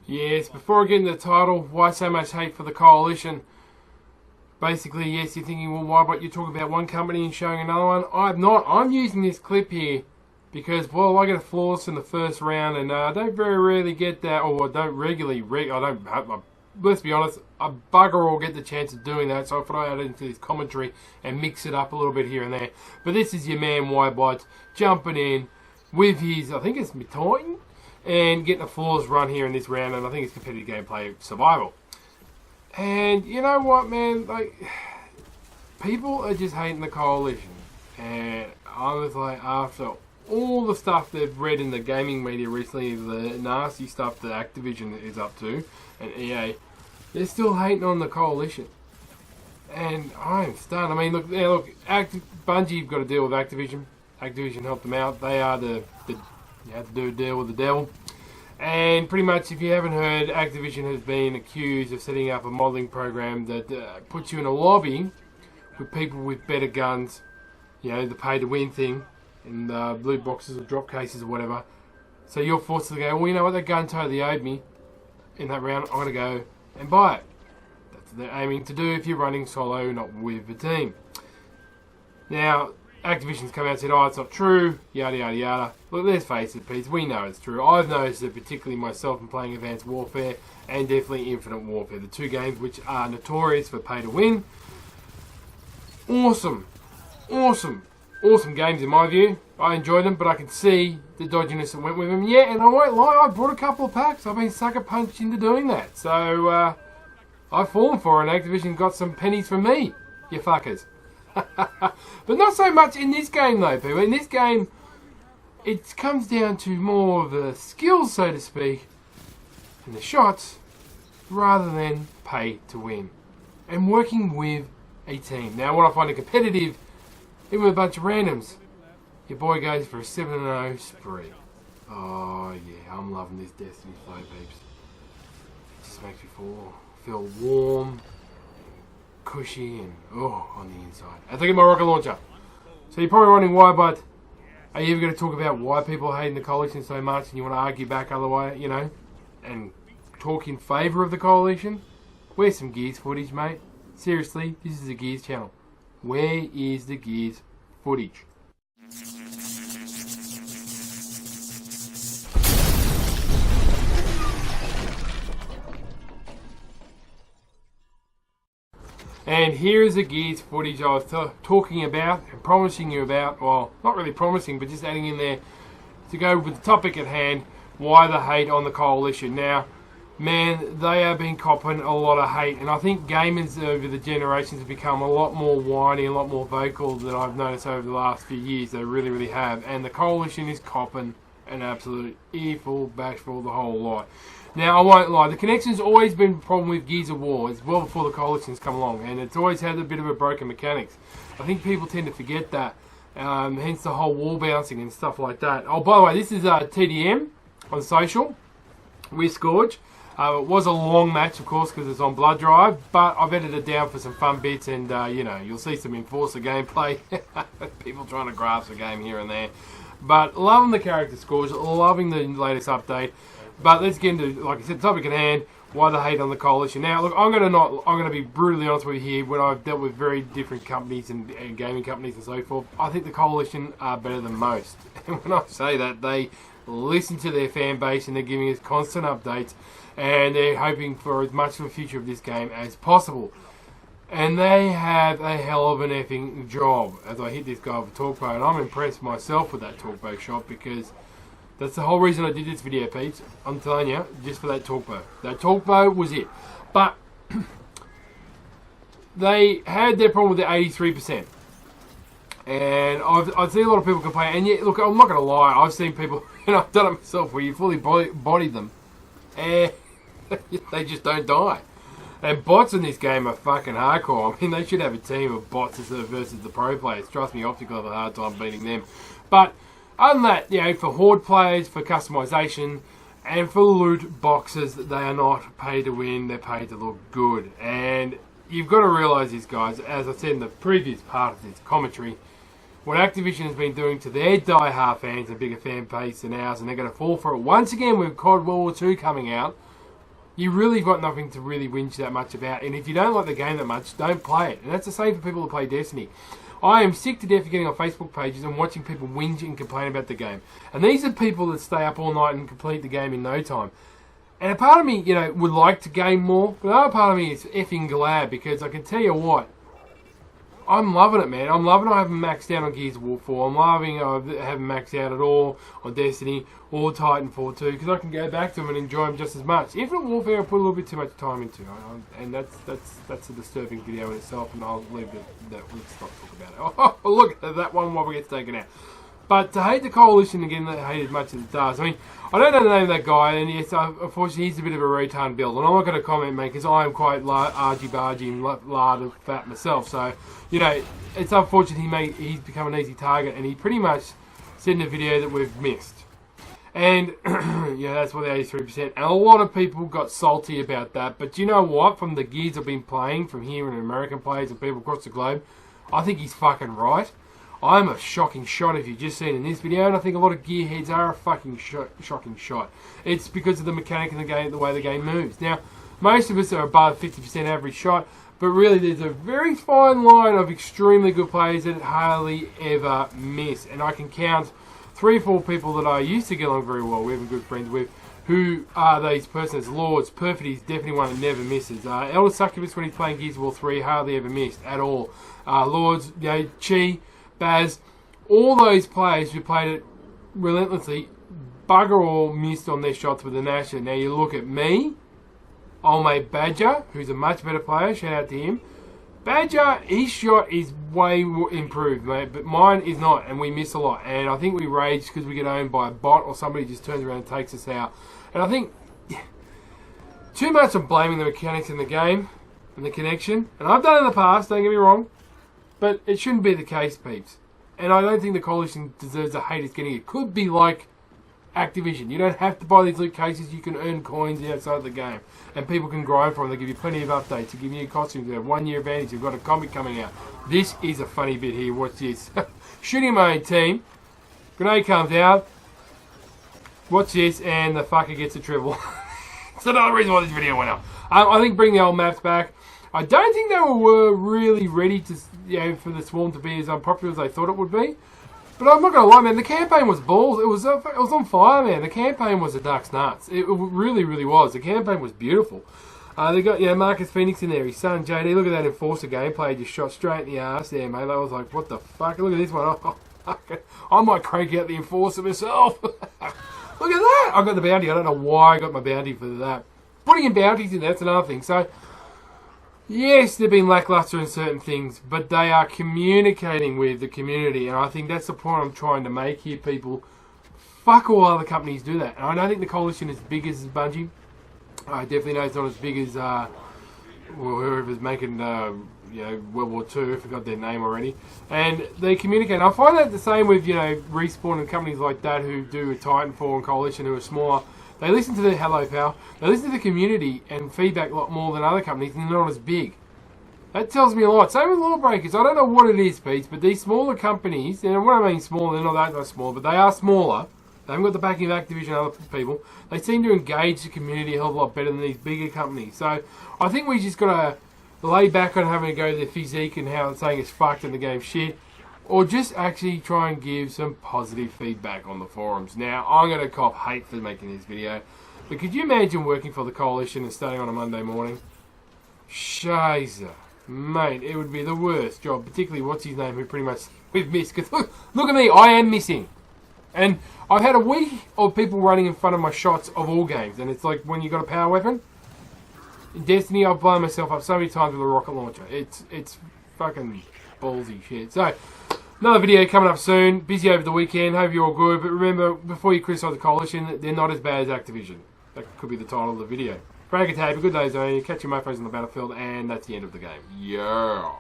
Yes, before I get into the title, why so much hate for the coalition? Basically, yes, you're thinking, well, why but you talk about one company and showing another one? I'm not. I'm using this clip here because, well, I get a flawless in the first round and I don't very rarely get that, or I don't regularly, let's be honest, a bugger all get the chance of doing that, so I thought I'd add it into this commentary and mix it up a little bit here and there. But this is your man, Whitebot, jumping in with his, I think it's Titan, and getting a flawless run here in this round, and I think it's competitive gameplay survival. And you know what, man? Like, people are just hating the coalition, and I was like, after all the stuff they've read in the gaming media recently, the nasty stuff that Activision is up to, and EA, they're still hating on the coalition. And I'm stunned. I mean, look, Bungie have got to deal with Activision. Activision helped them out. They are you have to do a deal with the devil. And pretty much, if you haven't heard, Activision has been accused of setting up a modelling program that puts you in a lobby with people with better guns, you know, the pay-to-win thing, in loot boxes or drop cases or whatever. So you're forced to go, well, you know what, that gun totally owed me in that round, I'm going to go and buy it. That's what they're aiming to do if you're running solo, not with a team. Now, Activision's come out and said, oh, it's not true, yada, yada, yada. Look, let's face it, Pete, we know it's true. I've noticed it, particularly myself in playing Advanced Warfare and definitely Infinite Warfare, the two games which are notorious for pay-to-win. Awesome games in my view. I enjoyed them, but I can see the dodginess that went with them. Yeah, and I won't lie, I brought a couple of packs. I've been sucker punched into doing that. So, I've fallen for it, and Activision got some pennies from me, you fuckers. But not so much in this game though, people. In this game, it comes down to more of the skills, so to speak, and the shots, rather than pay to win. And working with a team. Now, what I find it competitive, even with a bunch of randoms, your boy goes for a 7-0 spree. Oh yeah, I'm loving this Destiny flow, peeps. It just makes me feel warm, cushy, and on the inside. As I get my rocket launcher. So you're probably wondering why, but are you ever going to talk about why people are hating the coalition so much, and you want to argue back otherwise, you know, and talk in favour of the coalition? Where's some Gears footage, mate? Seriously, this is a Gears channel. Where is the Gears footage? And here is the Gears footage I was talking about and promising you about. Well, not really promising, but just adding in there to go with the topic at hand, why the hate on the coalition. Now, man, they have been copping a lot of hate, and I think gamers over the generations have become a lot more whiny, a lot more vocal than I've noticed over the last few years. They really, really have. And the coalition is copping an absolute earful, bashful, the whole lot. Now, I won't lie, the connection's always been a problem with Gears of War. It's well before the coalition's come along, and it's always had a bit of a broken mechanics. I think people tend to forget that, hence the whole wall bouncing and stuff like that. Oh, by the way, this is TDM on social with Scourge. It was a long match, of course, because it's on Blood Drive, but I've edited it down for some fun bits, and, you know, you'll see some Enforcer gameplay. People trying to grasp the game here and there. But loving the character Scourge, loving the latest update. But let's get into, like I said, the topic at hand, why the hate on the coalition. Now, look, I'm going to be brutally honest with you here. When I've dealt with very different companies and gaming companies and so forth, I think the coalition are better than most. And when I say that, they listen to their fan base and they're giving us constant updates, and they're hoping for as much of the future of this game as possible. And they have a hell of an effing job. As I hit this guy with a torque-bow, and I'm impressed myself with that torque-bow shot, because that's the whole reason I did this video, Pete. I'm telling you, just for that torque bow. That torque bow was it. But they had their problem with the 83%. And I've seen a lot of people complain. And yet, look, I'm not going to lie. I've seen people, and I've done it myself, where you fully body them, and they just don't die. And bots in this game are fucking hardcore. I mean, they should have a team of bots versus the pro players. Trust me, Optical have a hard time beating them. But other than that, you know, for horde players, for customization, and for loot boxes, they are not paid to win, they're paid to look good. And you've got to realise this, guys, as I said in the previous part of this commentary, what Activision has been doing to their die-hard fans, a bigger fan base than ours, and they're going to fall for it once again with COD World War II coming out. you really got nothing to really whinge that much about. And if you don't like the game that much, don't play it. And that's the same for people who play Destiny. I am sick to death of getting on Facebook pages and watching people whinge and complain about the game. And these are people that stay up all night and complete the game in no time. And a part of me, you know, would like to game more, but another part of me is effing glad, because I can tell you what, I'm loving it, man. I'm loving I haven't maxed out on Gears of War 4. I'm loving I haven't maxed out at all on Destiny or Titanfall 2, because I can go back to them and enjoy them just as much. Infinite Warfare I put a little bit too much time into, and that's a disturbing video in itself, and I'll leave that. Let's not talk about it. Oh, look at that one while we get taken out. But to hate the Coalition again, they hate as much as it does. I mean, I don't know the name of that guy, and yes, unfortunately, he's a bit of a retard build. And I'm not going to comment, mate, because I am quite argy-bargy and lard and fat myself. So, you know, it's unfortunate he's become an easy target, and he pretty much said in the video that we've missed. And, yeah, that's why the 83%. And a lot of people got salty about that. But you know what? From the Gears I've been playing, from here and American players and people across the globe, I think he's fucking right. I'm a shocking shot if you've just seen in this video, and I think a lot of gearheads are a fucking shocking shot. It's because of the mechanic in the game, the way the game moves. Now, most of us are above 50% average shot, but really there's a very fine line of extremely good players that hardly ever miss. And I can count 3 or 4 people that I used to get along very well with and good friends with, who are these persons. Lords, Perfect is definitely one that never misses. Elder Succubus, when he's playing Gears of War 3, hardly ever missed at all. Lords, you know, Chi, Baz, all those players who played it relentlessly, bugger all missed on their shots with the Nasher. Now you look at me, old mate Badger, who's a much better player, shout out to him. Badger, his shot is way improved, mate, but mine is not, and we miss a lot. And I think we rage because we get owned by a bot or somebody just turns around and takes us out. And I think too much of blaming the mechanics in the game and the connection. And I've done it in the past, don't get me wrong. But it shouldn't be the case, peeps. And I don't think the Coalition deserves the hate it's getting. It could be like Activision. You don't have to buy these loot cases. You can earn coins outside the game. And people can grind for them. They give you plenty of updates. They give you costumes. They have 1 year advantage. You've got a comic coming out. This is a funny bit here. Watch this. Shooting my own team. Grenade comes out. Watch this. And the fucker gets a triple. That's another reason why this video went up. I think bring the old maps back. I don't think they were really ready to, you know, for the Swarm to be as unpopular as they thought it would be. But I'm not going to lie, man, the campaign was balls. It was on fire, man. The campaign was a duck's nuts. It really, really was. The campaign was beautiful. They got, you know, Marcus Phoenix in there, his son, JD. Look at that Enforcer gameplay. Just shot straight in the arse there, mate. I was like, what the fuck? Look at this one. I might crank out the Enforcer myself. Look at that. I got the bounty. I don't know why I got my bounty for that. Putting in bounties in there, that's another thing. So, yes, they've been lackluster in certain things, but they are communicating with the community, and I think that's the point I'm trying to make here, people. Fuck all other companies do that. And I don't think the Coalition is as big as Bungie. I definitely know it's not as big as whoever's making you know, World War II. I forgot their name already. And they communicate. And I find that the same with, you know, Respawn and companies like that who do Titanfall and Coalition who are smaller. They listen to the Hello Pal. They listen to the community and feedback a lot more than other companies, and they're not as big. That tells me a lot. Same with Lawbreakers. I don't know what it is, Pete, but these smaller companies, and when I mean small, they're not that small, but they are smaller. They haven't got the backing of Activision and other people. They seem to engage the community a hell of a lot better than these bigger companies. So I think we just got to lay back on having to go to their physique and how it's saying it's fucked and the game's shit. Or just actually try and give some positive feedback on the forums. Now, I'm going to cop hate for making this video. But could you imagine working for the Coalition and starting on a Monday morning? Shiza. Mate, it would be the worst job. Particularly, what's his name, who pretty much we've missed. Because look at me, I am missing. And I've had a week of people running in front of my shots of all games. And it's like when you got a power weapon. In Destiny, I've blown myself up so many times with a rocket launcher. It's fucking ballsy shit. So, another video coming up soon. Busy over the weekend. Hope you're all good. But remember, before you criticise the Coalition, they're not as bad as Activision. That could be the title of the video. Break a tape. A good day, Zone. You catch your mofos on the battlefield, and that's the end of the game. Yeah.